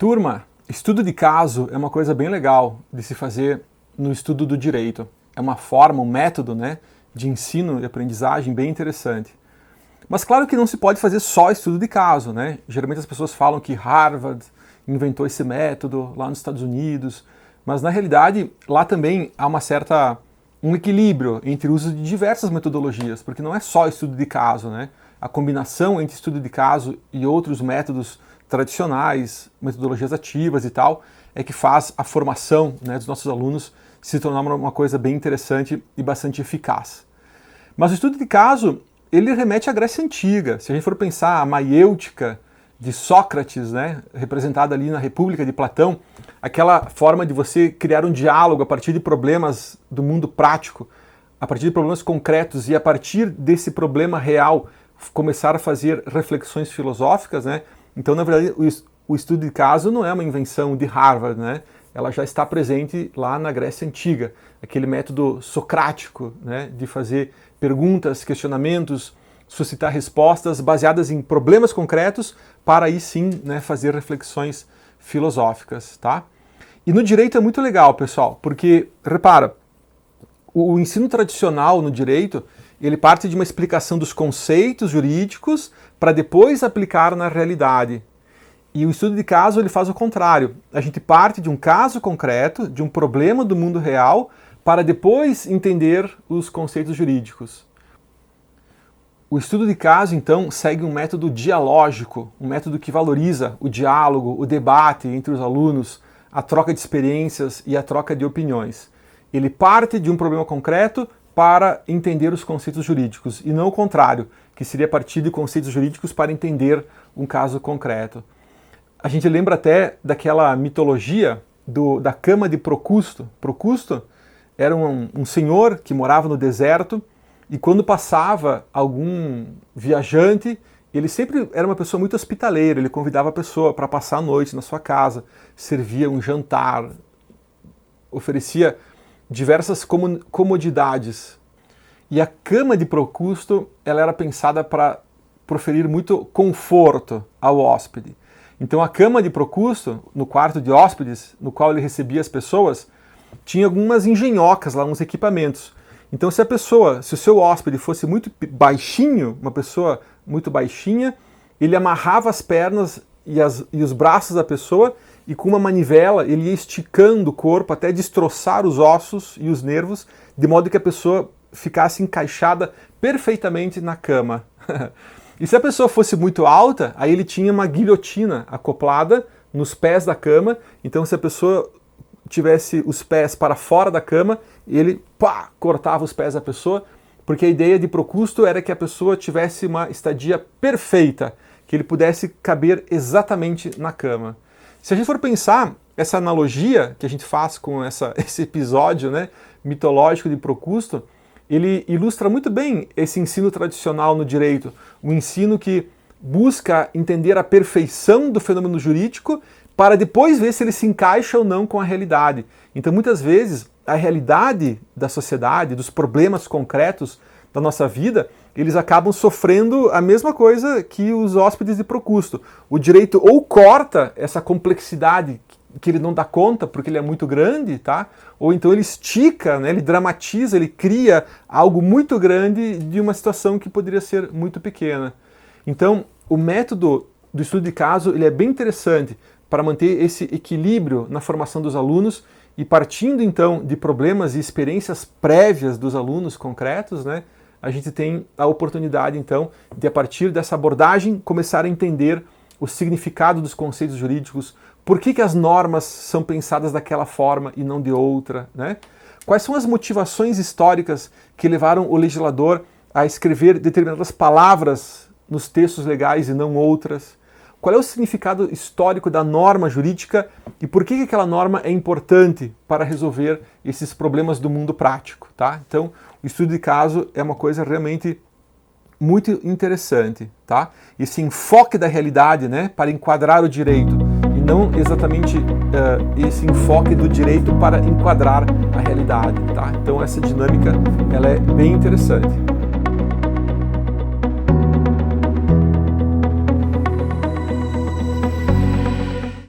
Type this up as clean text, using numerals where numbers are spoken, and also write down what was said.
Turma, estudo de caso é uma coisa bem legal de se fazer no estudo do direito. É uma forma, um método, né, de ensino e aprendizagem bem interessante. Mas claro que não se pode fazer só estudo de caso, né? Geralmente as pessoas falam que Harvard inventou esse método lá nos Estados Unidos, mas na realidade lá também há um equilíbrio entre o uso de diversas metodologias, porque não é só estudo de caso, né? A combinação entre estudo de caso e outros métodos tradicionais, metodologias ativas e tal, é que faz a formação, né, dos nossos alunos se tornar uma coisa bem interessante e bastante eficaz. Mas o estudo de caso, ele remete à Grécia Antiga. Se a gente for pensar a maiêutica de Sócrates, né, representada ali na República de Platão, aquela forma de você criar um diálogo a partir de problemas do mundo prático, a partir de problemas concretos e a partir desse problema real começar a fazer reflexões filosóficas, né? Então, na verdade, o estudo de caso não é uma invenção de Harvard, né? Ela já está presente lá na Grécia Antiga, aquele método socrático, né, de fazer perguntas, questionamentos, suscitar respostas baseadas em problemas concretos para aí sim, né, fazer reflexões filosóficas, tá? E no direito é muito legal, pessoal, porque, repara, o ensino tradicional no direito, ele parte de uma explicação dos conceitos jurídicos para depois aplicar na realidade. E o estudo de caso ele faz o contrário. A gente parte de um caso concreto, de um problema do mundo real, para depois entender os conceitos jurídicos. O estudo de caso, então, segue um método dialógico, um método que valoriza o diálogo, o debate entre os alunos, a troca de experiências e a troca de opiniões. Ele parte de um problema concreto para entender os conceitos jurídicos, e não o contrário, que seria partir de conceitos jurídicos para entender um caso concreto. A gente lembra até daquela mitologia da cama de Procusto. Procusto era um senhor que morava no deserto e quando passava algum viajante, ele sempre era uma pessoa muito hospitaleira, ele convidava a pessoa para passar a noite na sua casa, servia um jantar, oferecia diversas comodidades. E a cama de Procusto ela era pensada para proferir muito conforto ao hóspede. Então a cama de Procusto, no quarto de hóspedes, no qual ele recebia as pessoas, tinha algumas engenhocas lá, uns equipamentos. Então se o seu hóspede fosse muito baixinho, uma pessoa muito baixinha, ele amarrava as pernas e os braços da pessoa e com uma manivela ele ia esticando o corpo até destroçar os ossos e os nervos, de modo que a pessoa ficasse encaixada perfeitamente na cama. E se a pessoa fosse muito alta, aí ele tinha uma guilhotina acoplada nos pés da cama, então se a pessoa tivesse os pés para fora da cama, ele cortava os pés da pessoa, porque a ideia de Procusto era que a pessoa tivesse uma estadia perfeita, que ele pudesse caber exatamente na cama. Se a gente for pensar, essa analogia que a gente faz com esse episódio, né, mitológico de Procusto, ele ilustra muito bem esse ensino tradicional no direito, um ensino que busca entender a perfeição do fenômeno jurídico para depois ver se ele se encaixa ou não com a realidade. Então, muitas vezes, a realidade da sociedade, dos problemas concretos da nossa vida, eles acabam sofrendo a mesma coisa que os hóspedes de Procusto. O direito ou corta essa complexidade que ele não dá conta porque ele é muito grande, tá? Ou então ele estica, né? Ele dramatiza, ele cria algo muito grande de uma situação que poderia ser muito pequena. Então, o método do estudo de caso ele é bem interessante para manter esse equilíbrio na formação dos alunos e partindo então de problemas e experiências prévias dos alunos concretos, né? A gente tem a oportunidade então de a partir dessa abordagem começar a entender o significado dos conceitos jurídicos, por que as normas são pensadas daquela forma e não de outra, né? Quais são as motivações históricas que levaram o legislador a escrever determinadas palavras nos textos legais e não outras? Qual é o significado histórico da norma jurídica e por que aquela norma é importante para resolver esses problemas do mundo prático, tá? Então, o estudo de caso é uma coisa realmente muito interessante, tá? Esse enfoque da realidade, né, para enquadrar o direito e não exatamente esse enfoque do direito para enquadrar a realidade, tá? Então essa dinâmica ela é bem interessante.